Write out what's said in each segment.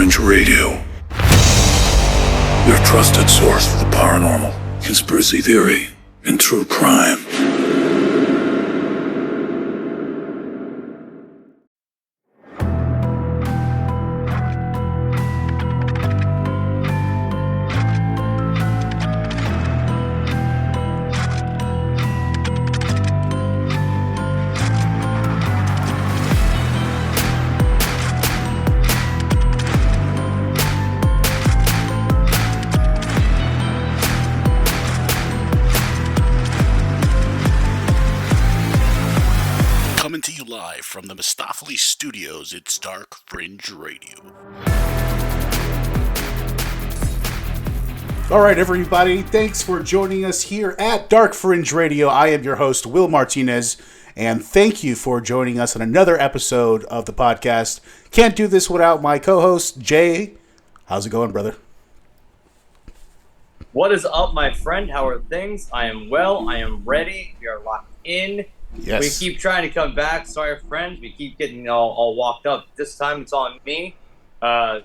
Fringe Radio, your trusted source for the paranormal, conspiracy theory, and true crime. From the Mistopheles Studios, it's Dark Fringe Radio. All right, everybody, thanks for joining us here at Dark Fringe Radio. I am your host, Will Martinez, and thank you for joining us on another episode of the podcast. Can't do this without my co-host, Jay. How's it going, brother? What is up, my friend? How are things? I am well. I am ready. We are locked in. Yes. We keep trying to come back. Sorry, friends. We keep getting all walked up. This time it's on me.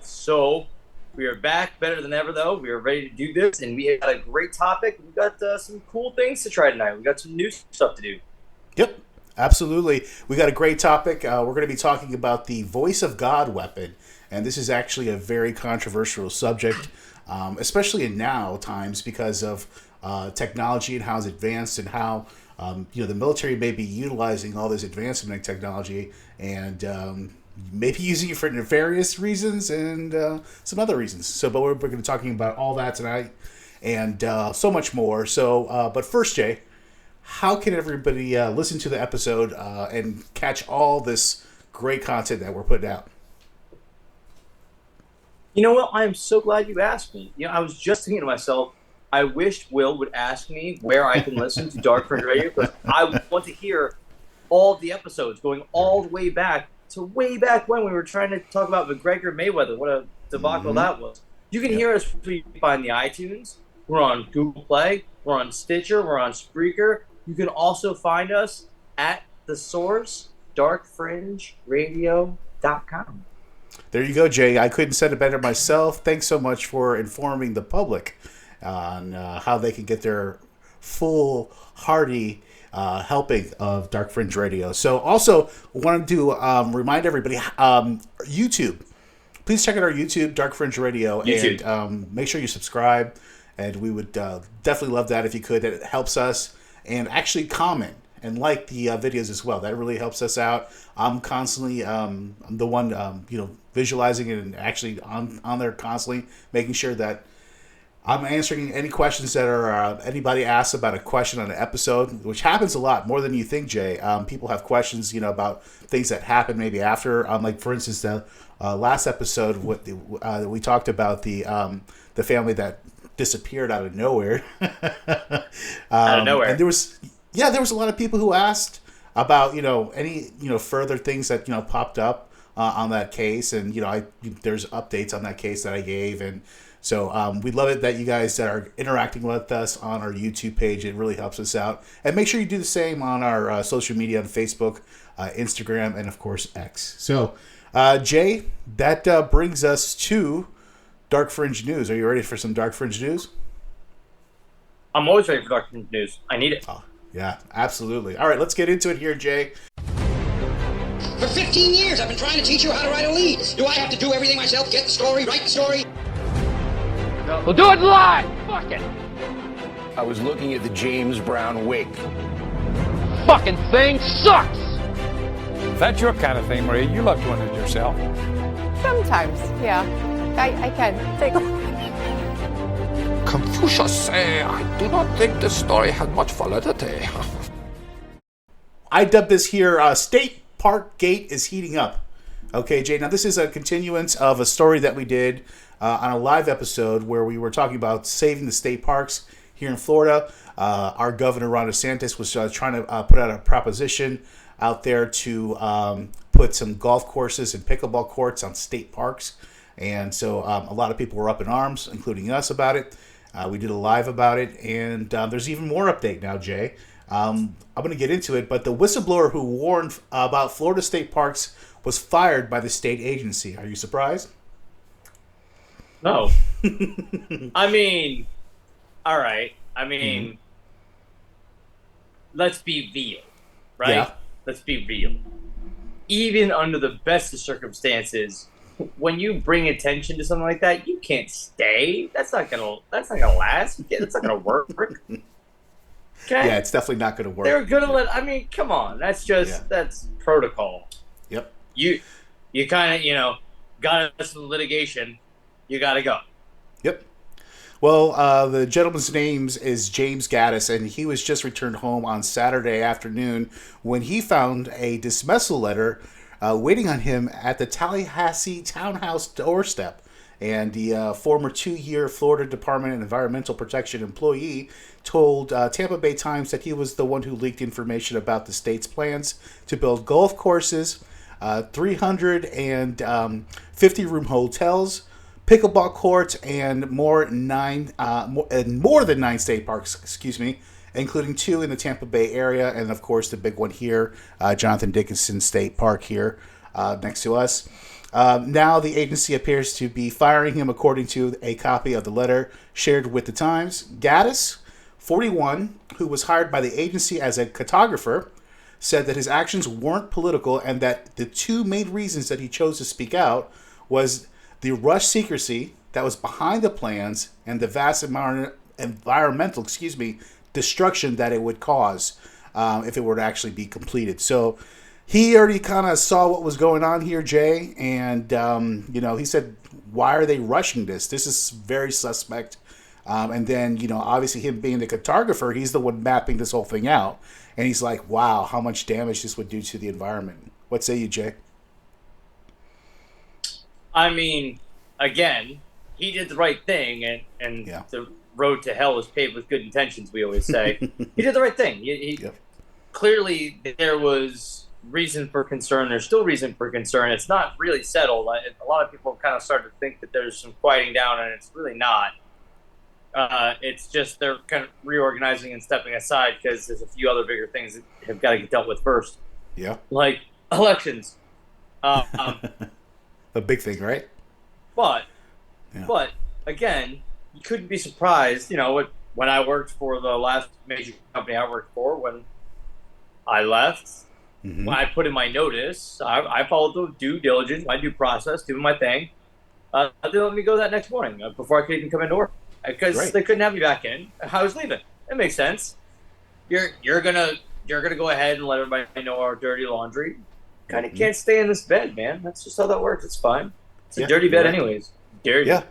So we are back better than ever, though. We are ready to do this, and we got a great topic. We've got some cool things to try tonight. We've got some new stuff to do. Yep, absolutely. We got a great topic. We're going to be talking about the Voice of God weapon, and this is actually a very controversial subject, especially in now times because of technology and how it's advanced and how the military may be utilizing all this advancement in technology and maybe using it for nefarious reasons and some other reasons. But we're going to be talking about all that tonight and so much more. But first, Jay, how can everybody listen to the episode and catch all this great content that we're putting out? You know what? I am so glad you asked me. I was just thinking to myself, I wish Will would ask me where I can listen to Dark Fringe Radio because I want to hear all of the episodes going all the way back to way back when we were trying to talk about McGregor Mayweather. What a debacle that was. You can hear us on the iTunes. We're on Google Play. We're on Stitcher. We're on Spreaker. You can also find us at the source, darkfringeradio.com. There you go, Jay. I couldn't said it better myself. Thanks so much for informing the public on how they can get their full, hearty helping of Dark Fringe Radio. So also wanted to remind everybody, YouTube. Please check out our YouTube, Dark Fringe Radio, and make sure you subscribe. And we would definitely love that if you could. It helps us. And actually comment and like the videos as well. That really helps us out. I'm constantly I'm the one visualizing it and actually on there constantly, making sure that I'm answering any questions that are anybody asks about a question on an episode, which happens a lot, more than you think, Jay. People have questions, about things that happen maybe after. Like, for instance, the last episode, we talked about the family that disappeared out of nowhere. Out of nowhere. And there was a lot of people who asked about, any, further things that, popped up on that case. And, there's updates on that case that I gave. And so we love it that you guys that are interacting with us on our YouTube page. It really helps us out. And make sure you do the same on our social media on Facebook, Instagram, and, of course, X. So, Jay, that brings us to Dark Fringe News. Are you ready for some Dark Fringe News? I'm always ready for Dark Fringe News. I need it. Oh, yeah, absolutely. All right, let's get into it here, Jay. For 15 years, I've been trying to teach you how to write a lead. Do I have to do everything myself? Get the story, write the story? We'll do it live! Fuck it! I was looking at the James Brown wig. Fucking thing sucks! If that's your kind of thing, Maria, you love doing it yourself. Sometimes, yeah. I can. Take a look. Confucius say, I do not think the story had much validity. I dubbed this here, State Park Gate is heating up. Okay, Jay, now this is a continuance of a story that we did on a live episode where we were talking about saving the state parks here in Florida. Our governor, Ron DeSantis, was trying to put out a proposition out there to put some golf courses and pickleball courts on state parks. And so a lot of people were up in arms, including us, about it. We did a live about it, and there's even more update now, Jay. I'm going to get into it, but the whistleblower who warned about Florida state parks was fired by the state agency. Are you surprised? No. I mean, all right. I mean, let's be real, right? Yeah. Let's be real. Even under the best of circumstances, when you bring attention to something like that, you can't stay. That's not gonna last. That's not gonna work. Okay? Yeah, it's definitely not gonna work. They're gonna let. I mean, come on. That's just that's protocol. Yep. You kind of got us in litigation. You got to go. Yep. Well, the gentleman's name is James Gaddis, and he was just returned home on Saturday afternoon when he found a dismissal letter waiting on him at the Tallahassee townhouse doorstep. And the former 2-year Florida Department of Environmental Protection employee told Tampa Bay Times that he was the one who leaked information about the state's plans to build golf courses, 350-room hotels, pickleball courts, and more than 9 state parks, including 2 in the Tampa Bay area, and of course the big one here, Jonathan Dickinson State Park here next to us. Now the agency appears to be firing him, according to a copy of the letter shared with the Times. Gaddis, 41, who was hired by the agency as a cartographer, said that his actions weren't political and that the 2 main reasons that he chose to speak out was the rush secrecy that was behind the plans and the vast environmental destruction that it would cause if it were to actually be completed. So he already kind of saw what was going on here, Jay, and he said, why are they rushing this? This is very suspect. And then, obviously him being the cartographer, he's the one mapping this whole thing out. And he's like, wow, how much damage this would do to the environment. What say you, Jay? I mean, again, he did the right thing, and the road to hell is paved with good intentions, we always say. He did the right thing. Clearly, there was reason for concern. There's still reason for concern. It's not really settled. A lot of people kind of start to think that there's some quieting down, and it's really not. It's just they're kind of reorganizing and stepping aside because there's a few other bigger things that have got to get dealt with first. Yeah. Like elections. A big thing, right? But again, you couldn't be surprised, when I worked for the last major company I worked for, when I left, when I put in my notice, I followed the due diligence, my due process, doing my thing. They let me go that next morning before I could even come into work because they couldn't have me back in. I was leaving. It makes sense. You're gonna go ahead and let everybody know our dirty laundry. Kind of can't stay in this bed, man. That's just how that works. It's fine. It's a dirty bed anyways. Dirty. Yeah.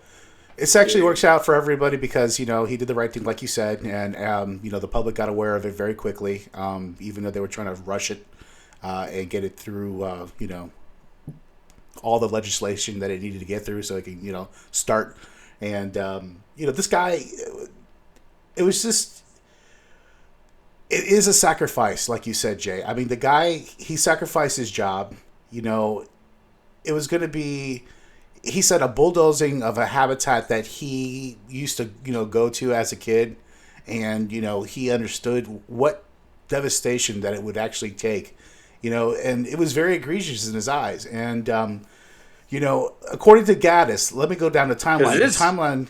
It actually works out for everybody because, he did the right thing, like you said, and, the public got aware of it very quickly, even though they were trying to rush it and get it through, all the legislation that it needed to get through so it can, start. And, this guy, it was just... It is a sacrifice, like you said, Jay. I mean, the guy, he sacrificed his job. It was going to be, he said, a bulldozing of a habitat that he used to, go to as a kid. And, he understood what devastation that it would actually take, and it was very egregious in his eyes. And, according to Gaddis, let me go down the timeline. The timeline,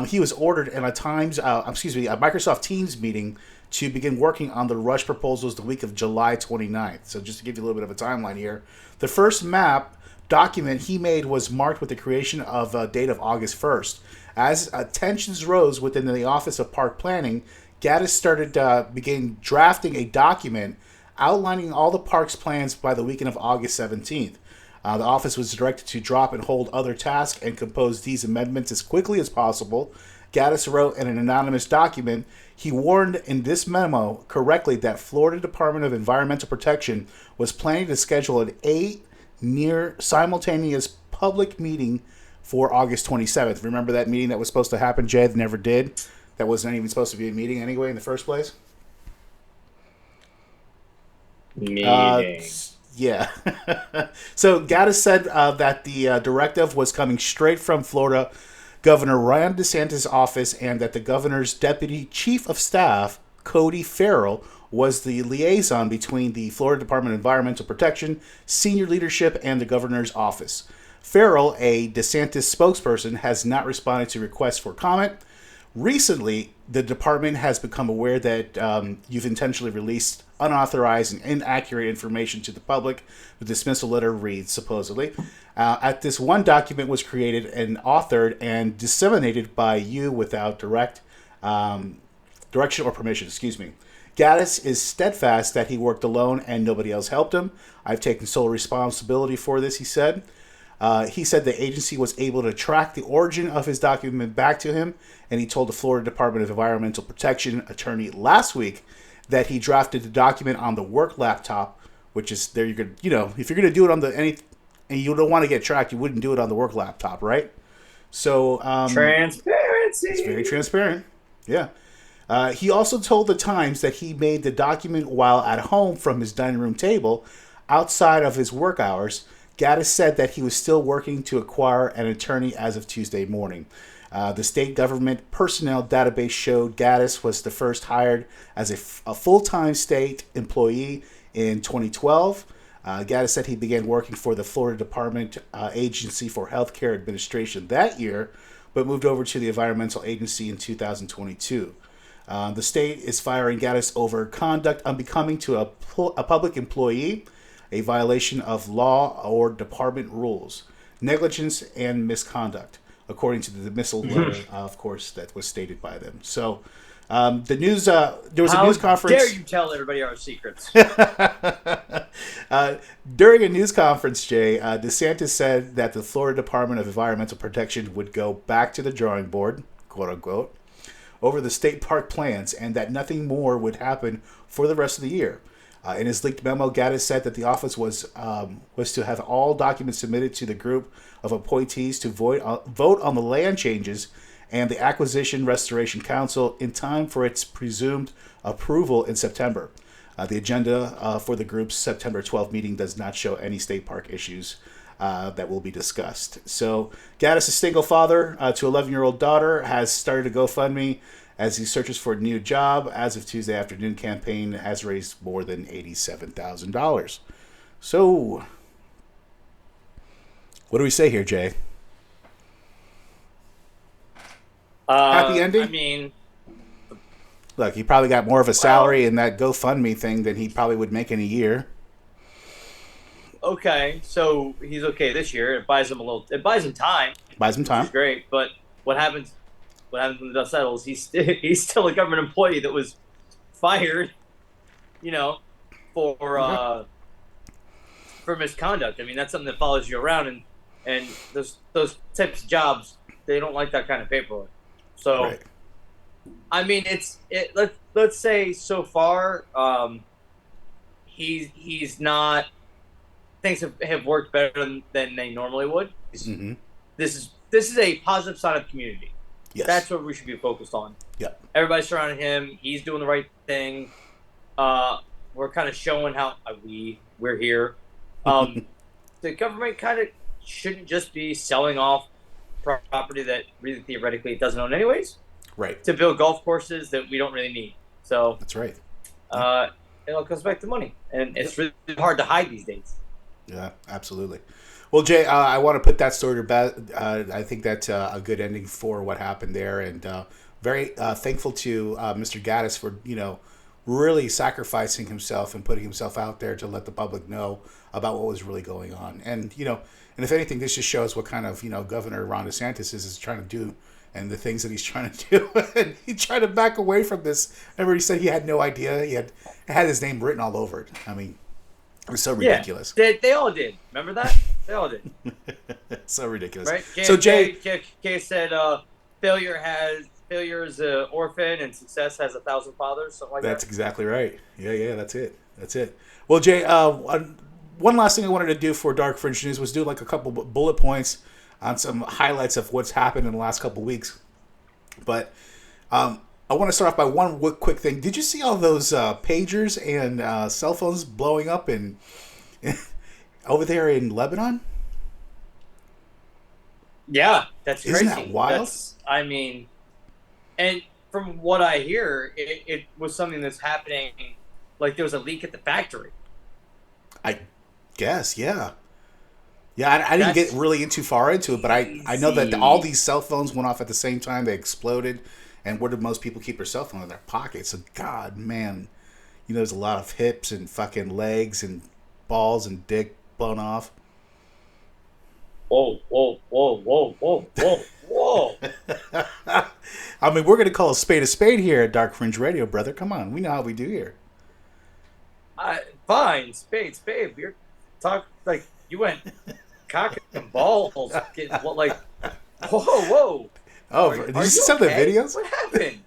he was ordered in a Microsoft Teams meeting to begin working on the rush proposals the week of July 29th. So just to give you a little bit of a timeline here, the first map document he made was marked with the creation of a date of August 1st. As tensions rose within the Office of Park Planning, Gaddis began drafting a document outlining all the park's plans by the weekend of August 17th. The office was directed to drop and hold other tasks and compose these amendments as quickly as possible. Gaddis wrote in an anonymous document, he warned in this memo correctly that Florida Department of Environmental Protection was planning to schedule an 8 near simultaneous public meeting for August 27th. Remember that meeting that was supposed to happen, Jay, that never did? That wasn't even supposed to be a meeting anyway in the first place? Meeting. Yeah. So Gaddis said that the directive was coming straight from Florida Governor Ron DeSantis' office and that the governor's deputy chief of staff, Cody Farrell, was the liaison between the Florida Department of Environmental Protection, senior leadership, and the governor's office. Farrell, a DeSantis spokesperson, has not responded to requests for comment. Recently, the department has become aware that you've intentionally released unauthorized and inaccurate information to the public. The dismissal letter reads, supposedly, at this one document was created and authored and disseminated by you without direction or permission, Gaddis is steadfast that he worked alone and nobody else helped him. I've taken sole responsibility for this, he said. He said the agency was able to track the origin of his document back to him, and he told the Florida Department of Environmental Protection attorney last week that he drafted the document on the work laptop, which is there. If you're gonna do it on and you don't want to get tracked, you wouldn't do it on the work laptop, right? So transparency. It's very transparent. Yeah. He also told the Times that he made the document while at home from his dining room table, outside of his work hours. Gaddis said that he was still working to acquire an attorney as of Tuesday morning. The state government personnel database showed Gaddis was the first hired as a full-time state employee in 2012. Gaddis said he began working for the Florida Department Agency for Healthcare Administration that year, but moved over to the Environmental Agency in 2022. The state is firing Gaddis over disrespect unbecoming to a public employee, a violation of law or department rules, negligence, and misconduct, according to the dismissal letter, of course, that was stated by them. So, the news, there was a news conference. How dare you tell everybody our secrets? During a news conference, Jay, DeSantis said that the Florida Department of Environmental Protection would go back to the drawing board, quote unquote, over the state park plans, and that nothing more would happen for the rest of the year. In his leaked memo, Gaddis said that the office was to have all documents submitted to the group of appointees to vote on the land changes and the Acquisition Restoration Council in time for its presumed approval in September. The agenda for the group's September 12th meeting does not show any state park issues that will be discussed. So Gaddis, a single father to 11-year-old daughter, has started a GoFundMe as he searches for a new job. As of Tuesday afternoon, campaign has raised more than $87,000. So, what do we say here, Jay? Happy ending? I mean, look, he probably got more of a salary in that GoFundMe thing than he probably would make in a year. Okay, so he's okay this year. It buys him time. Buys him time. Which is great, but what happens when the dust settles? He's still a government employee that was fired, for misconduct. I mean, that's something that follows you around, and those types of jobs, they don't like that kind of paperwork. So, right. I mean, let's say so far, he's not. Things have worked better than they normally would. Mm-hmm. This is a positive sign of community. Yes. That's what we should be focused on. Yep. Everybody's surrounding him. He's doing the right thing. We're kind of showing how we're here. The government kind of shouldn't just be selling off property that really theoretically it doesn't own anyways. Right. To build golf courses that we don't really need. So that's right. It all comes back to money, and it's really hard to hide these days. Yeah, absolutely. Well, Jay, I want to put that story to bed. I think that's a good ending for what happened there, and very thankful to Mr. Gaddis for really sacrificing himself and putting himself out there to let the public know about what was really going on. And and if anything, this just shows what kind of Governor Ron DeSantis is trying to do, and the things that he's trying to do. And he tried to back away from this. Remember, he said he had no idea. He had his name written all over it. I mean, it was so ridiculous. Yeah, they all did. Remember that? They all did. So ridiculous. Right? So Jay said failure is an orphan and success has 1,000 fathers, something like that. That's exactly right. Yeah, that's it. Well, Jay, one last thing I wanted to do for Dark Fringe News was do like a couple bullet points on some highlights of what's happened in the last couple weeks. But I want to start off by one quick thing. Did you see all those pagers and cell phones blowing up in over there in Lebanon? Yeah, that's crazy. Isn't that wild? And from what I hear, it was something that's happening, like there was a leak at the factory. I guess, yeah. Yeah, I didn't get really too far into it, but I know that all these cell phones went off at the same time. They exploded. And where do most people keep their cell phone? In their pockets. So, God, man, there's a lot of hips and fucking legs and balls and dick blown off. Whoa. I mean, we're going to call a spade here at Dark Fringe Radio, brother. Come on. We know how we do here. Fine. Spade. You're talking like you went cock and balls. Like, whoa. Oh, did you see some of the videos? What happened?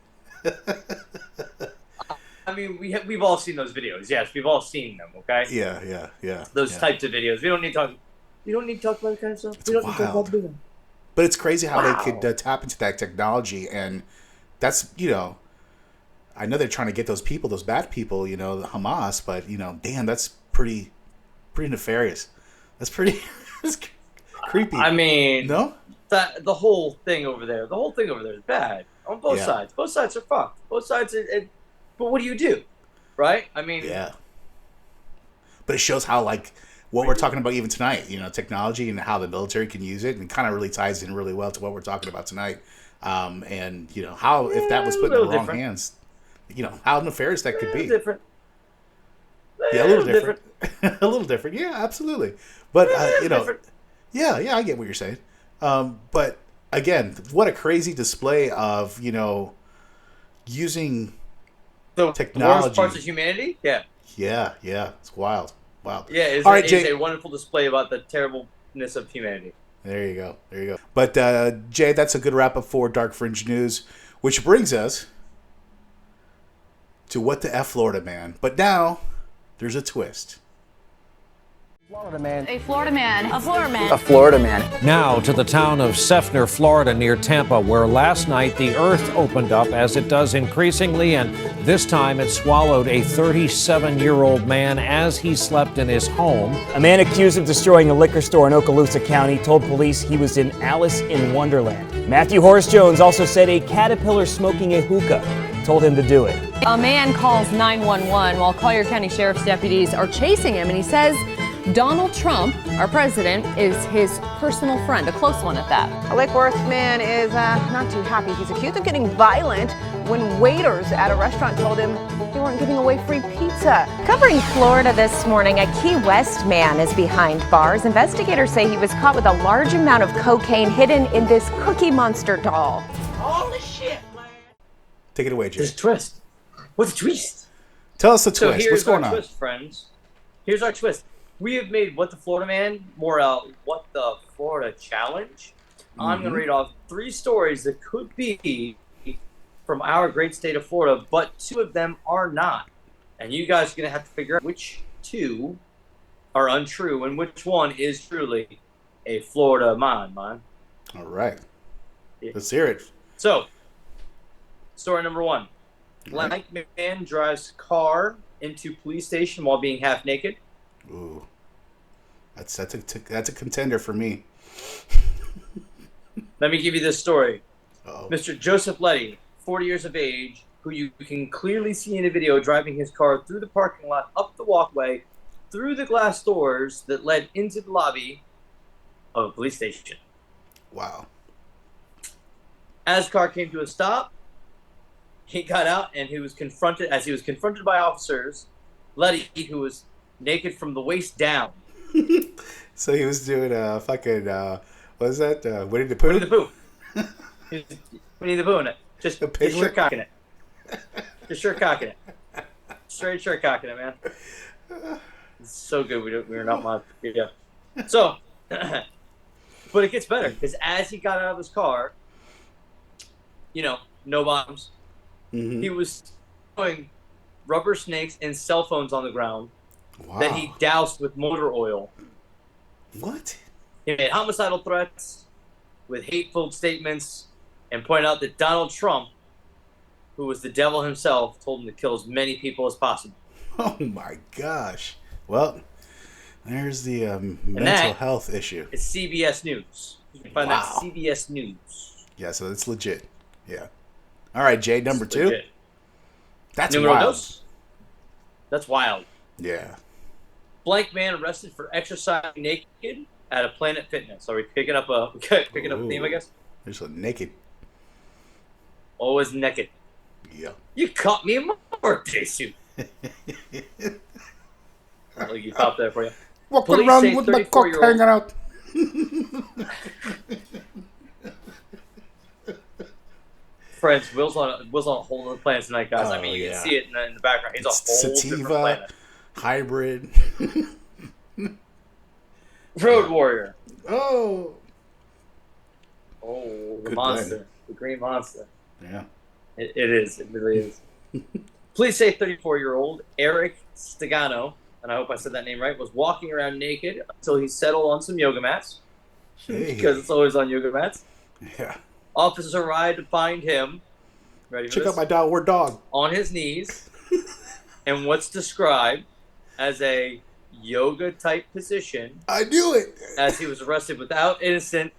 I mean, we've all seen those videos. Yes, we've all seen them. Okay. Yeah. Those types of videos. We don't need to talk. You don't need to talk about that kind of stuff. It's wild. But it's crazy how they could tap into that technology, and that's I know they're trying to get those people, those bad people, the Hamas, but damn, that's pretty nefarious. That's pretty that's creepy. I mean, no, the whole thing over there is bad on both sides. Both sides are fucked. Both sides. But what do you do, right? I mean, yeah. But it shows how what we're talking about even tonight, technology and how the military can use it, and kind of really ties in really well to what we're talking about tonight. And how if that was put in the wrong hands, how nefarious that could be. Different. Yeah, a little different. A little different. Yeah, absolutely. But yeah, I get what you're saying. But again, what a crazy display of using the technology. Worst parts of humanity. Yeah, it's wild. Wow. Yeah, it's a wonderful display about the terribleness of humanity. There you go. But Jay, that's a good wrap up for Dark Fringe News, which brings us to What the F, Florida Man. But now there's a twist. Florida man. A Florida man. A Florida man. A Florida man. Now to the town of Seffner, Florida, near Tampa, where last night the earth opened up, as it does increasingly, and this time it swallowed a 37-year-old man as he slept in his home. A man accused of destroying a liquor store in Okaloosa County told police he was in Alice in Wonderland. Matthew Horace Jones also said a caterpillar smoking a hookah told him to do it. A man calls 911 while Collier County Sheriff's deputies are chasing him, and he says Donald Trump, our president, is his personal friend, a close one at that. A Lake Worth man is not too happy. He's accused of getting violent when waiters at a restaurant told him they weren't giving away free pizza. Covering Florida this morning, a Key West man is behind bars. Investigators say he was caught with a large amount of cocaine hidden in this Cookie Monster doll. Holy shit, man. Take it away, Jay. There's a twist. What's the twist? Tell us the twist. What's going on? Here's our twist, friends. Here's our twist. We have made What the Florida Man more What the Florida Challenge. I'm going to read off 3 stories that could be from our great state of Florida, but 2 of them are not. And you guys are going to have to figure out which 2 are untrue and which one is truly a Florida man. All right. Let's hear it. So, story number 1. Blank man drives car into police station while being half naked. Ooh, that's a contender for me. Let me give you this story. Uh-oh. Mr. Joseph Letty, 40 years of age, who you can clearly see in a video driving his car through the parking lot, up the walkway, through the glass doors that led into the lobby of a police station. Wow. As the car came to a stop, he got out and he was confronted by officers. Letty, who was naked from the waist down. So he was doing a fucking what is that? Winnie the Pooh? Winnie the Pooh. Winnie the Pooh in it. Just shirt cocking it. Just shirt cocking it. Straight shirt cocking it, man. It's so good. We're not my yeah. So, but it gets better because as he got out of his car, no bombs. Mm-hmm. He was throwing rubber snakes and cell phones on the ground. Wow. That he doused with motor oil. What? He made homicidal threats with hateful statements and pointed out that Donald Trump, who was the devil himself, told him to kill as many people as possible. Oh my gosh. Well, there's the mental health issue. It's CBS News. You can find that CBS News. Yeah, so it's legit. Yeah. All right, Jay, number 2. Legit. That's Numero wild. Dos. That's wild. Yeah. Blank man arrested for exercising naked at a Planet Fitness. Are we picking up a theme, I guess? There's a naked. Always naked. Yeah. You caught me in my birthday suit. You popped there for you. Walking around with my cock hanging out. Friends, Will's on a whole other planet tonight, guys. I mean, you can see it in the background. He's a whole different planet. Hybrid. Road Warrior. Oh, the good monster. blend. The green monster. Yeah. It is. It really is. Police say 34-year-old Eric Stegano, and I hope I said that name right, was walking around naked until he settled on some yoga mats. Because it's always on yoga mats. Yeah. Officers arrived to find him. Ready for Check this? out my downward dog. On his knees. And what's described as a yoga-type position. I knew it. As he was arrested without incident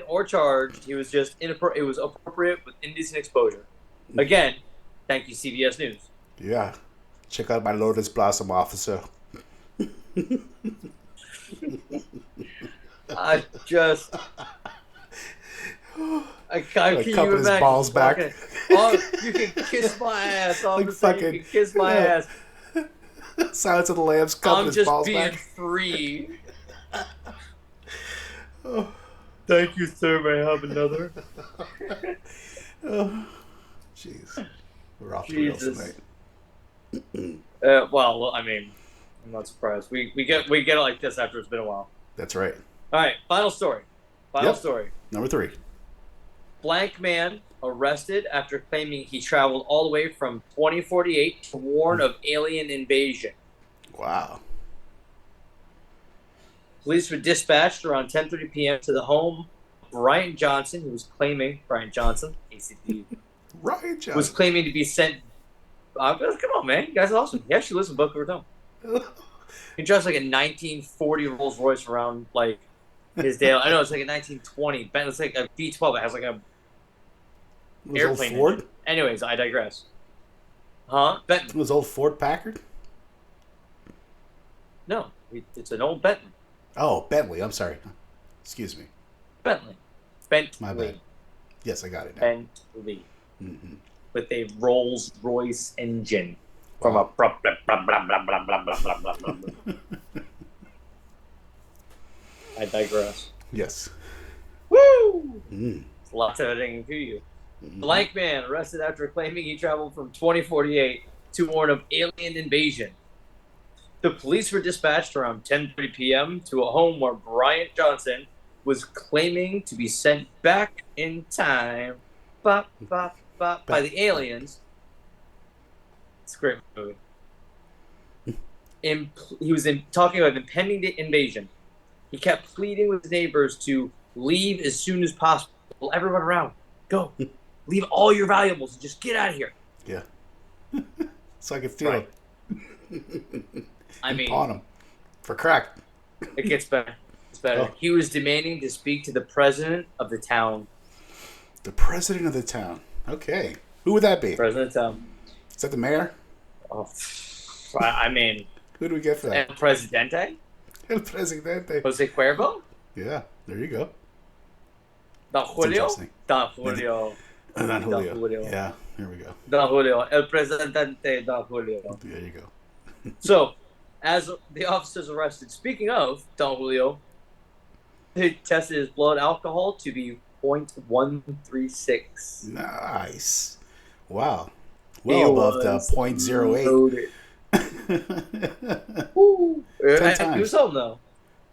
or charge. He was just it was appropriate with indecent exposure. Again, thank you, CBS News. Yeah. Check out my Lotus Blossom officer. I just... I can't like cupping his balls back. Oh, you can kiss my ass. Like fucking, you can kiss my ass. Silence of the Lambs cupping his balls back. I'm just being free. Thank you, sir. May I have another? Oh, jeez. We're off the rails tonight. Well, I mean, I'm not surprised. We get it like this after it's been a while. That's right. All right, final story. Story. Number 3. Blank man arrested after claiming he traveled all the way from 2048 to warn of alien invasion. Wow. Police were dispatched around 10:30 p.m. to the home of Brian Johnson, who was claiming ACT. Brian Johnson was claiming to be sent. Come on, man! You guys are awesome. He actually lives in Boca Raton. He drives like a 1940 Rolls Royce around like his day. I know it's like a 1920. It's like a V12. It has like a airplane. Old Ford? Engine. Anyways, I digress. Huh? Benton. It was old Ford Packard? No, it's an old Bentley. Oh, Bentley. I'm sorry. Excuse me. Bentley. My bad. Yes, I got it now. Bentley. Mm-hmm. With a Rolls Royce engine from a blah, blah, blah, blah, blah, blah, blah, blah, blah, blah, blah. I digress. Yes. Woo! Lots of editing to you. Blank man arrested after claiming he traveled from 2048 to warn of alien invasion. The police were dispatched around 10:30 p.m. to a home where Brian Johnson was claiming to be sent back in time by the aliens. It's a great movie. He was talking about impending invasion. He kept pleading with his neighbors to leave as soon as possible. Everyone around, go. Leave all your valuables and just get out of here. Yeah. So I can feel it. I mean, pawn him for crack. It gets better. It's better. Oh. He was demanding to speak to the president of the town. The president of the town. Okay. Who would that be? President of the town. Is that the mayor? Oh, I mean. Who do we get for that? El Presidente? El Presidente. Jose Cuervo? Yeah, there you go. Don Julio? Don Julio. Don Julio. Yeah, here we go. Don Julio. El Presidente Don Julio. There you go. So, as the officers arrested, speaking of Don Julio, he tested his blood alcohol to be 0.136. Nice. Wow. Well above the 0.08. He was home, though.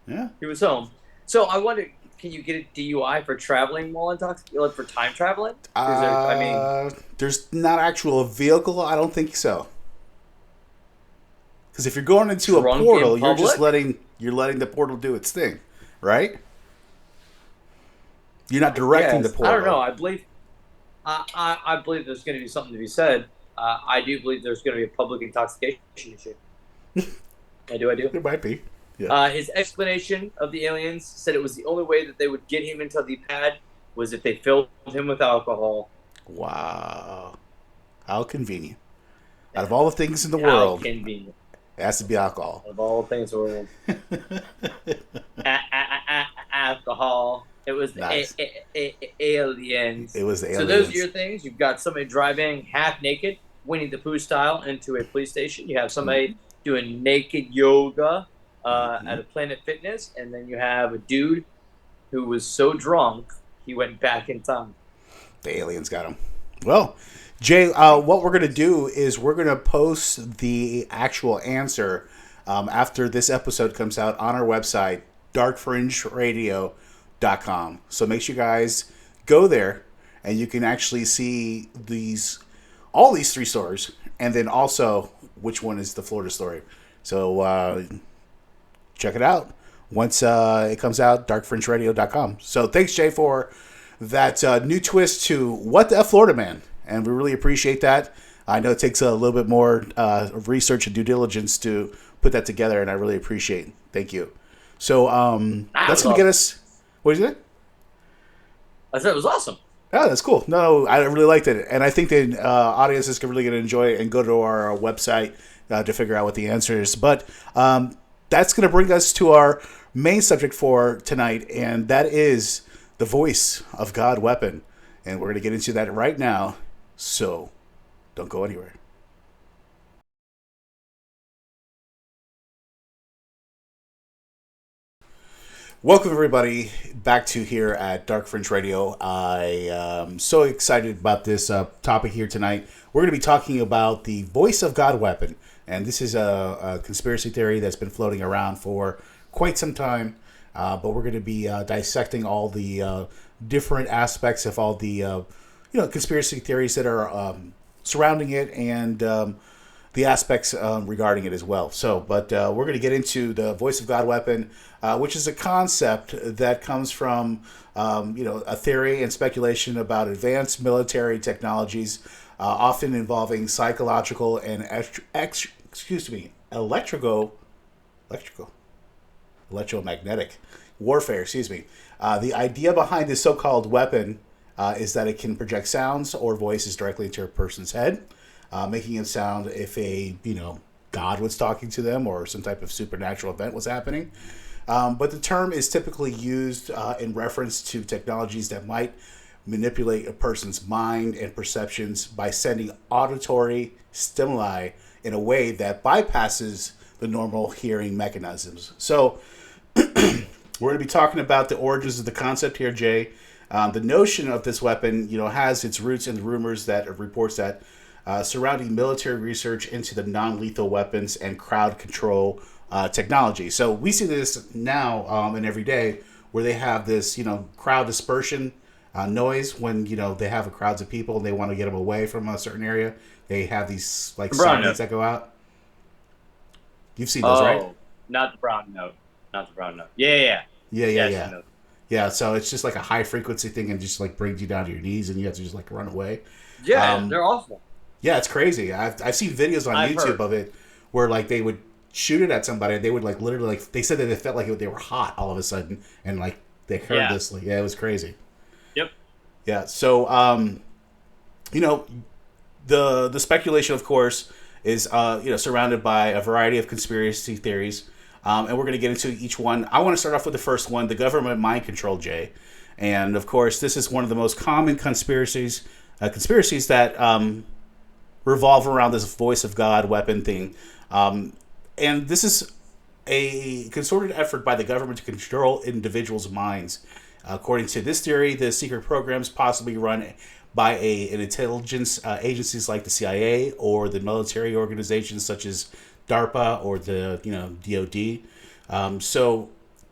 Yeah. He was home. So, I wonder, can you get a DUI for traveling while intoxicated, for time traveling? There's not actual vehicle. I don't think so. Because if you're going into a portal, you're just letting the portal do its thing, right? You're not directing the portal. I don't know. I believe there's going to be something to be said. I do believe there's going to be a public intoxication issue. I do. There might be. Yeah. His explanation of the aliens said it was the only way that they would get him into the pad was if they filled him with alcohol. Wow. How convenient. Out of all the things in the world. How convenient. It has to be alcohol. Of all things in the world. Alcohol. It was Nice. aliens. It was the So aliens. those are your things. You've got somebody driving half naked, Winnie the Pooh style, into a police station. You have somebody doing naked yoga at a Planet Fitness, and then you have a dude who was so drunk he went back in time. The aliens got him. Well, Jay, what we're going to do is we're going to post the actual answer after this episode comes out on our website, darkfringeradio.com. So make sure you guys go there and you can actually see all these three stories, and then also which one is the Florida story. So check it out once it comes out, darkfringeradio.com. So thanks, Jay, for that new twist to What the F, Florida Man. And we really appreciate that. I know it takes a little bit more research and due diligence to put that together, and I really appreciate it. Thank you. So that's going to get us... What did you say? I said it was awesome. Oh, that's cool. No, I really liked it. And I think the audiences can really get to enjoy it and go to our website to figure out what the answer is. But that's going to bring us to our main subject for tonight, and that is the voice of God weapon. And we're going to get into that right now. So don't go anywhere. Welcome, everybody, back to here at Dark Fringe Radio. I am so excited about this topic here tonight. We're going to be talking about the voice of God weapon. And this is a conspiracy theory that's been floating around for quite some time. But we're going to be dissecting all the different aspects of all the conspiracy theories that are surrounding it, and the aspects regarding it as well. So, but we're going to get into the voice of God weapon, which is a concept that comes from a theory and speculation about advanced military technologies, often involving psychological and electromagnetic warfare. The idea behind this so-called weapon is that it can project sounds or voices directly into a person's head, making it sound if God was talking to them or some type of supernatural event was happening. But the term is typically used in reference to technologies that might manipulate a person's mind and perceptions by sending auditory stimuli in a way that bypasses the normal hearing mechanisms. So we're going to be talking about the origins of the concept here, Jay. The notion of this weapon, has its roots in the rumors that reports that surrounding military research into the non-lethal weapons and crowd control technology. So we see this now and every day, where they have this, crowd dispersion noise when they have crowds of people and they want to get them away from a certain area. They have these sirens that go out. You've seen those, right? Not the brown note. Yeah. Yeah, so it's just like a high frequency thing and just brings you down to your knees and you have to just run away. Yeah, they're awful. Yeah, it's crazy. I've seen videos on YouTube of it where they would shoot it at somebody and they would literally they said that they felt like they were hot all of a sudden and they heard this. It was crazy. Yep. Yeah, so the speculation, of course, is surrounded by a variety of conspiracy theories. And we're going to get into each one. I want to start off with the first one, the government mind control, Jay. And, of course, this is one of the most common conspiracies that revolve around this voice of God weapon thing. And this is a concerted effort by the government to control individuals' minds. According to this theory, the secret programs possibly run by an intelligence agencies like the CIA or the military organizations such as DARPA or the DOD. So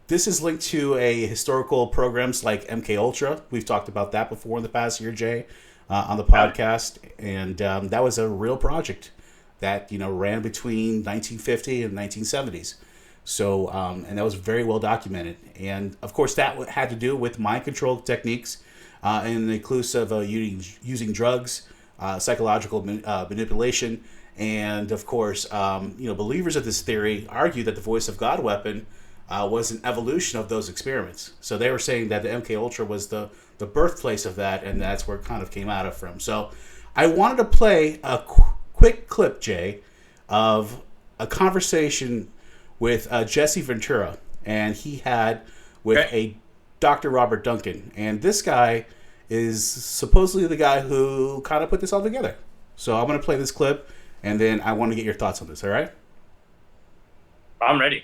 this is linked to a historical programs like MK Ultra. We've talked about that before in the past year, Jay, on the podcast, and that was a real project that ran between 1950 and 1970s. So and that was very well documented, and of course that had to do with mind control techniques, and inclusive of using drugs, psychological manipulation. And, of course, believers of this theory argue that the voice of God weapon was an evolution of those experiments. So they were saying that the MK Ultra was the birthplace of that, and that's where it kind of came out of from. So I wanted to play a quick clip, Jay, of a conversation with Jesse Ventura, and he had with a Dr. Robert Duncan. And this guy is supposedly the guy who kind of put this all together. So I'm going to play this clip, and then I want to get your thoughts on this, all right? I'm ready.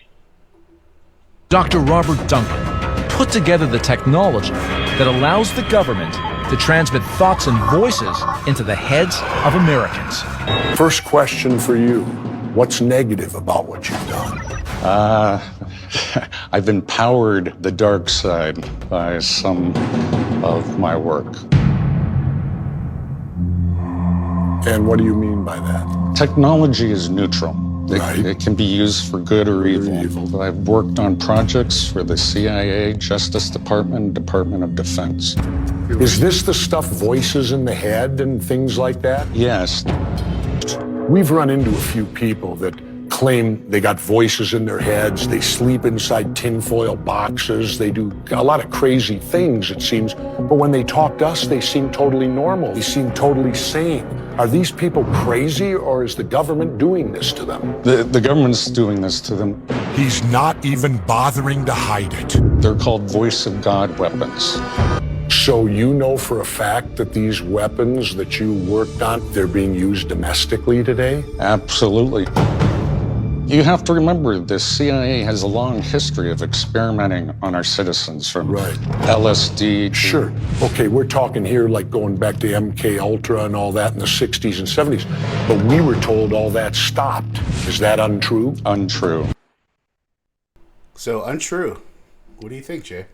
Dr. Robert Duncan put together the technology that allows the government to transmit thoughts and voices into the heads of Americans. First question for you. What's negative about what you've done? I've empowered the dark side by some of my work. And what do you mean by that? Technology is neutral. Right. It can be used for good or evil. I've worked on projects for the CIA, Justice Department, Department of Defense. Is this the stuff, voices in the head and things like that? Yes. We've run into a few people that claim they got voices in their heads, they sleep inside tinfoil boxes, they do a lot of crazy things, it seems, but when they talk to us, they seem totally normal, they seem totally sane. Are these people crazy, or is the government doing this to them? The government's doing this to them. He's not even bothering to hide it. They're called voice of God weapons. So you know for a fact that these weapons that you worked on, they're being used domestically today? Absolutely. You have to remember, the CIA has a long history of experimenting on our citizens, from LSD to... Sure. Okay, we're talking here like going back to MK Ultra and all that in the 60s and 70s. But we were told all that stopped. Is that untrue? Untrue. So, untrue. What do you think, Jay?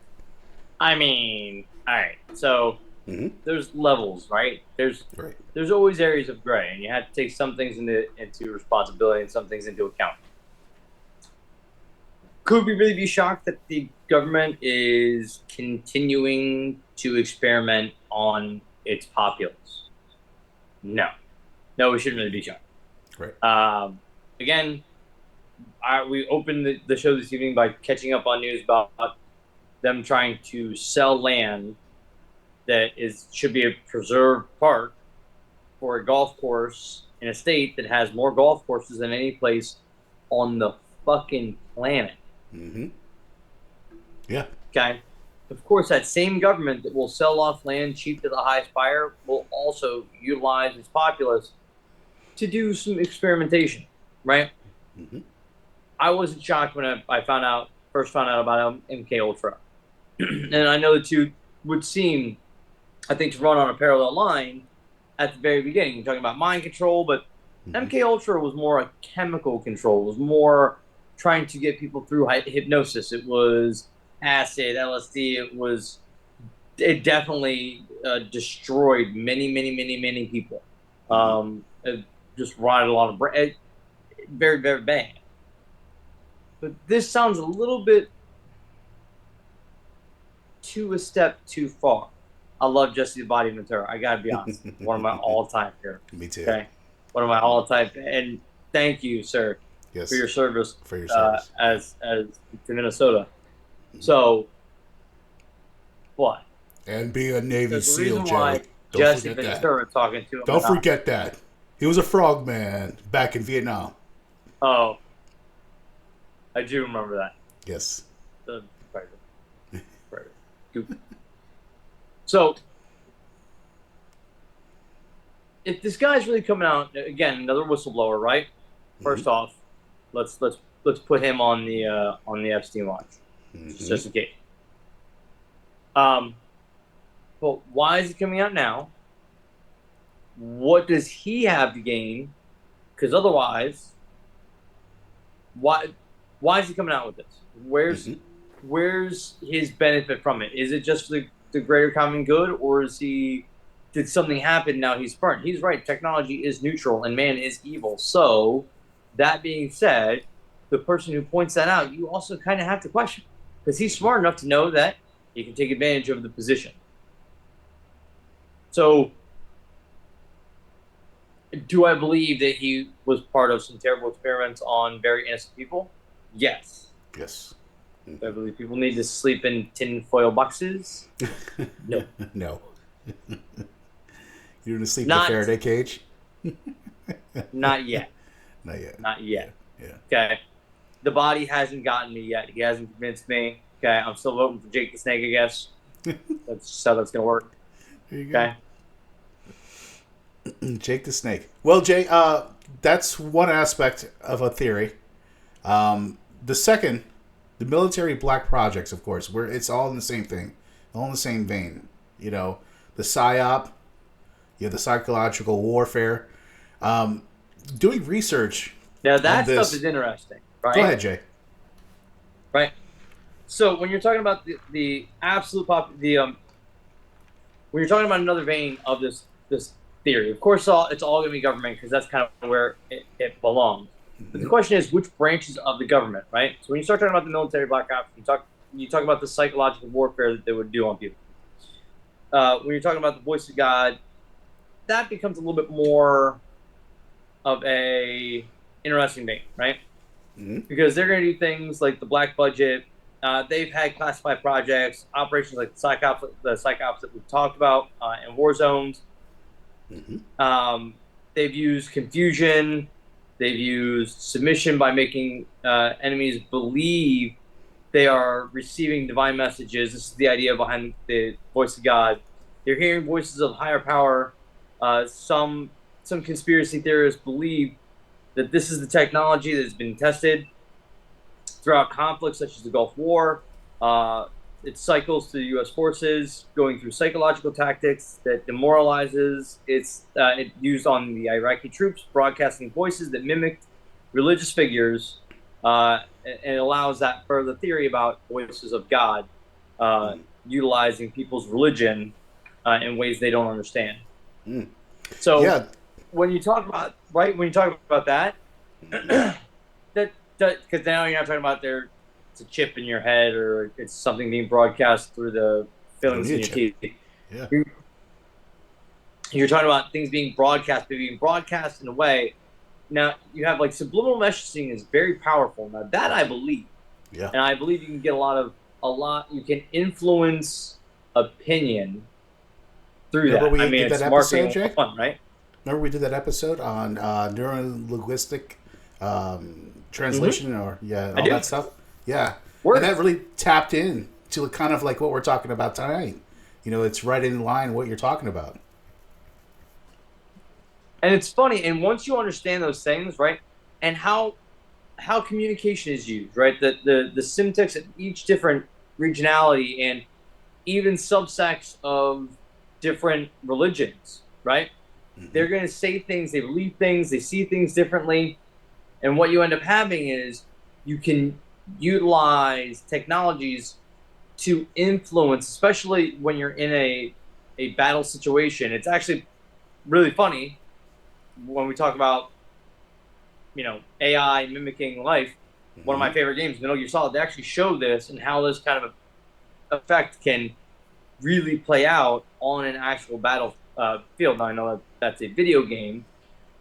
I mean, all right. So there's levels, right? There's always areas of gray, and you have to take some things into responsibility and some things into account. Could we really be shocked that the government is continuing to experiment on its populace? No, we shouldn't really be shocked. Right. Again, we opened the show this evening by catching up on news about them trying to sell land that should be a preserved park for a golf course in a state that has more golf courses than any place on the fucking planet. Mm-hmm. Yeah. Okay. Of course, that same government that will sell off land cheap to the highest buyer will also utilize its populace to do some experimentation, right? Mm-hmm. I wasn't shocked when I first found out about MK Ultra. And I know the two would seem, I think, to run on a parallel line at the very beginning. You're talking about mind control, but MK Ultra was more a chemical control. It was more trying to get people through hypnosis. It was acid, LSD. It definitely destroyed many people. It just rotted a lot of brain. Very, very bad. But this sounds a little bit a step too far. I love Jesse the Body Ventura. I gotta be honest. One of my all-time here. Me too. Okay, one of my all-time. And thank you, sir, for your service. As to Minnesota. So, what? And being a Navy SEAL, Joe. Jesse Ventura talking to him. Don't forget that. He was a frogman back in Vietnam. Oh, I do remember that. Yes. The So, if this guy's really coming out again, another whistleblower, right? First off, let's put him on the Epstein watch, just in case. But why is he coming out now? What does he have to gain? Because otherwise, why is he coming out with this? Where's his benefit from it? Is it just for the greater common good, or did something happen now he's burnt? He's right. Technology is neutral and man is evil. So, that being said, the person who points that out, you also kind of have to question, because he's smart enough to know that he can take advantage of the position. So, do I believe that he was part of some terrible experiments on very innocent people? Yes. Yes. Do I believe people need to sleep in tinfoil boxes? No. No. You're going to sleep in a Faraday cage? Not yet. Not yet. Not yet. Yeah. Okay. The body hasn't gotten me yet. He hasn't convinced me. Okay. I'm still voting for Jake the Snake, I guess. That's just how that's going to work. There you go. Okay. Jake the Snake. Well, Jay, that's one aspect of a theory. The second, the military black projects, of course, where it's all in the same thing, all in the same vein. You know, the PSYOP, the psychological warfare. Doing research. Now that on this. stuff is interesting, right? Go ahead, Jay. Right. So when you're talking about the absolute when you're talking about another vein of this theory, of course, it's all going to be government because that's kind of where it belongs. But the question is, which branches of the government, right? So when you start talking about the military black ops, you talk about the psychological warfare that they would do on people. When you're talking about the voice of God, that becomes a little bit more of a interesting vein, right? Mm-hmm. Because they're going to do things like the black budget. They've had classified projects, operations like the psych ops that we've talked about in war zones. Mm-hmm. They've used confusion. They've used submission by making enemies believe they are receiving divine messages. This is the idea behind the voice of God. They're hearing voices of higher power. Some conspiracy theorists believe that this is the technology that has been tested throughout conflicts such as the Gulf War. It cycles through the U.S. forces, going through psychological tactics that demoralizes. It's used on the Iraqi troops, broadcasting voices that mimic religious figures, and it allows that further theory about voices of God, utilizing people's religion in ways they don't understand. Mm. So when you talk about that, because now you're not talking about it's a chip in your head or it's something being broadcast through the fillings in your teeth. Yeah. You're talking about things being broadcast in a way. Now you have like subliminal messaging is very powerful. Now that I believe, and I believe you can get a lot. You can influence opinion through Remember that. we did it's that marketing episode, Jay? fun, right? Remember we did that episode on neuro-linguistic translation all that stuff? Yeah. And that really tapped in to kind of like what we're talking about tonight. You know, it's right in line with what you're talking about. And it's funny, and once you understand those things, right, and how communication is used, right, the syntax of each different regionality and even subsects of different religions, right, they're going to say things, they believe things, they see things differently, and what you end up having is you can utilize technologies to influence, especially when you're in a battle situation. It's actually really funny when we talk about, AI mimicking life. One of my favorite games, Metal Gear Solid, they actually show this and how this kind of effect can really play out on an actual battle field. Now, I know that's a video game,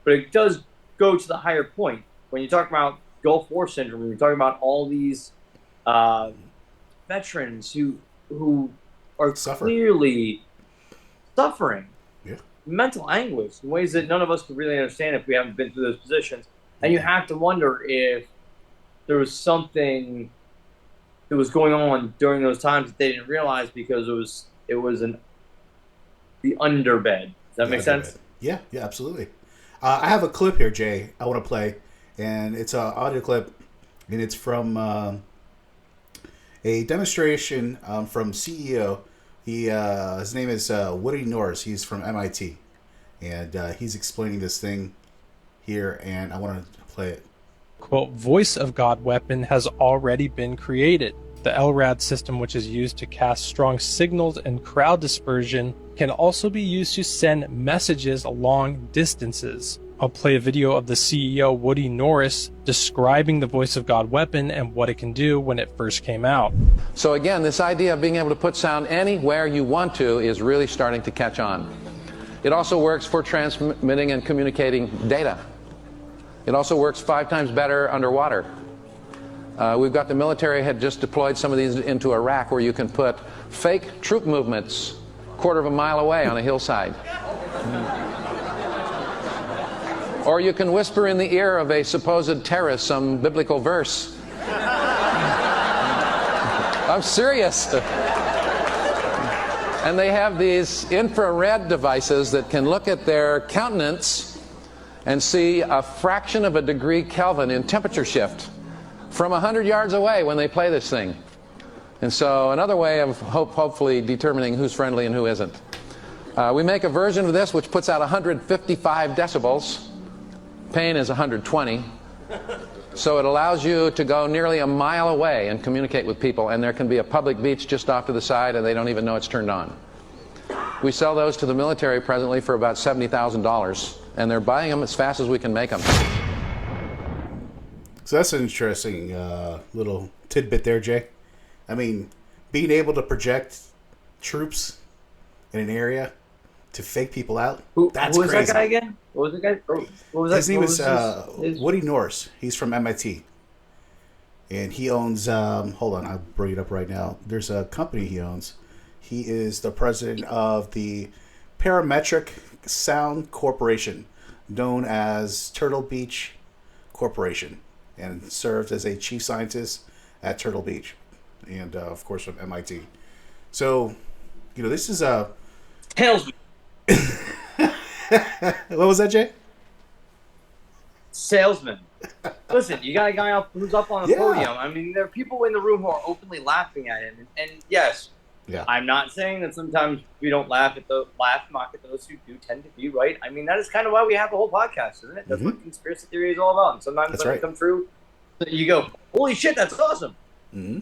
but it does go to the higher point. When you talk about Gulf War syndrome, when you're talking about all these veterans who are clearly suffering mental anguish in ways that none of us could really understand if we haven't been through those positions. And you have to wonder if there was something that was going on during those times that they didn't realize because it was the underbed. Does that make sense? Yeah, absolutely. I have a clip here, Jay, I want to play, and it's an audio clip, and it's from a demonstration from CEO. His name is Woody Norris. He's from MIT, and he's explaining this thing here, and I want to play it. Quote, voice of God weapon has already been created. The LRAD system, which is used to cast strong signals and crowd dispersion, can also be used to send messages long distances. I'll play a video of the CEO, Woody Norris, describing the voice of God weapon and what it can do when it first came out. So again, this idea of being able to put sound anywhere you want to is really starting to catch on. It also works for transmitting and communicating data. It also works 5 times better underwater. We've got the military had just deployed some of these into Iraq where you can put fake troop movements a quarter of a mile away on a hillside. Or you can whisper in the ear of a supposed terrorist some biblical verse. I'm serious. And they have these infrared devices that can look at their countenance and see a fraction of a degree Kelvin in temperature shift from 100 yards away when they play this thing. And so another way of hopefully determining who's friendly and who isn't. We make a version of this which puts out 155 decibels. Pain is 120. So it allows you to go nearly a mile away and communicate with people, and there can be a public beach just off to the side and they don't even know it's turned on. We sell those to the military presently for about $70,000, and they're buying them as fast as we can make them. So that's an interesting little tidbit there, Jay. I mean, being able to project troops in an area to fake people out, that's who was crazy. that guy again? What was the guy? What was that? His name is Woody Norris. He's from MIT. And he owns, hold on, I'll bring it up right now. There's a company he owns. He is the president of the Parametric Sound Corporation, known as Turtle Beach Corporation, and served as a chief scientist at Turtle Beach, and of course from MIT. So, this is a salesman. What was that, Jay? Salesman. Listen, you got a guy who's up on the podium. I mean, there are people in the room who are openly laughing at him, and yes, I'm not saying that sometimes we don't mock at those who do tend to be right. I mean, that is kind of why we have the whole podcast, isn't it? That's what conspiracy theory is all about. And sometimes when they come true, you go, "Holy shit, that's awesome!" Mm-hmm.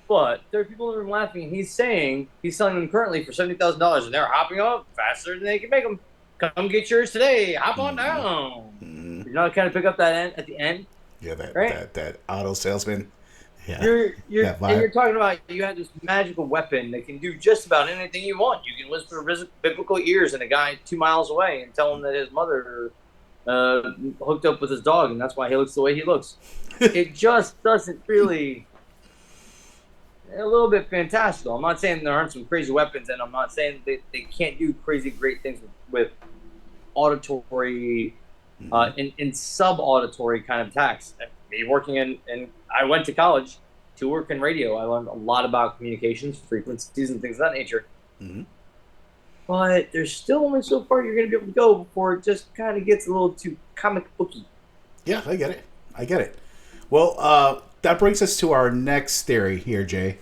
But there are people in the room laughing, and he's saying he's selling them currently for $70,000, and they're hopping up faster than they can make them. Come get yours today. Hop on down. Mm-hmm. You know, kind of pick up that end at the end. Yeah, that right? that auto salesman. Yeah, you're talking about you have this magical weapon that can do just about anything you want. You can whisper biblical ears in a guy 2 miles away and tell him that his mother hooked up with his dog, and that's why he looks the way he looks. It just doesn't really. A little bit fantastical. I'm not saying there aren't some crazy weapons, and I'm not saying that they can't do crazy great things with auditory in sub-auditory kind of attacks. Me working in I went to college to work in radio. I learned a lot about communications, frequencies, and things of that nature. Mm-hmm. But there's still only so far you're going to be able to go before it just kind of gets a little too comic booky. Yeah, I get it. Well, that brings us to our next theory here, Jay,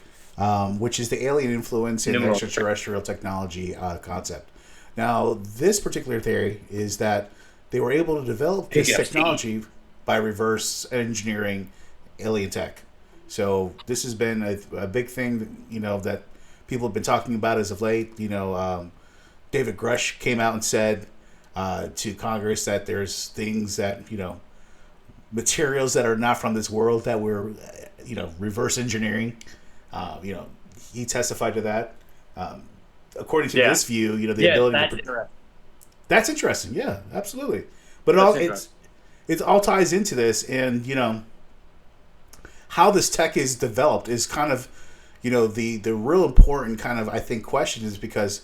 which is the alien influence in extraterrestrial technology concept. Now, this particular theory is that they were able to develop this technology by reverse engineering alien tech. So this has been a big thing, that people have been talking about as of late. David Grush came out and said to Congress that there's things that, materials that are not from this world that we're, reverse engineering. He testified to that. According to this view, the ability to... That's interesting. Yeah, absolutely. But it all ties into this, and how this tech is developed is kind of, the real important kind of, I think, question is because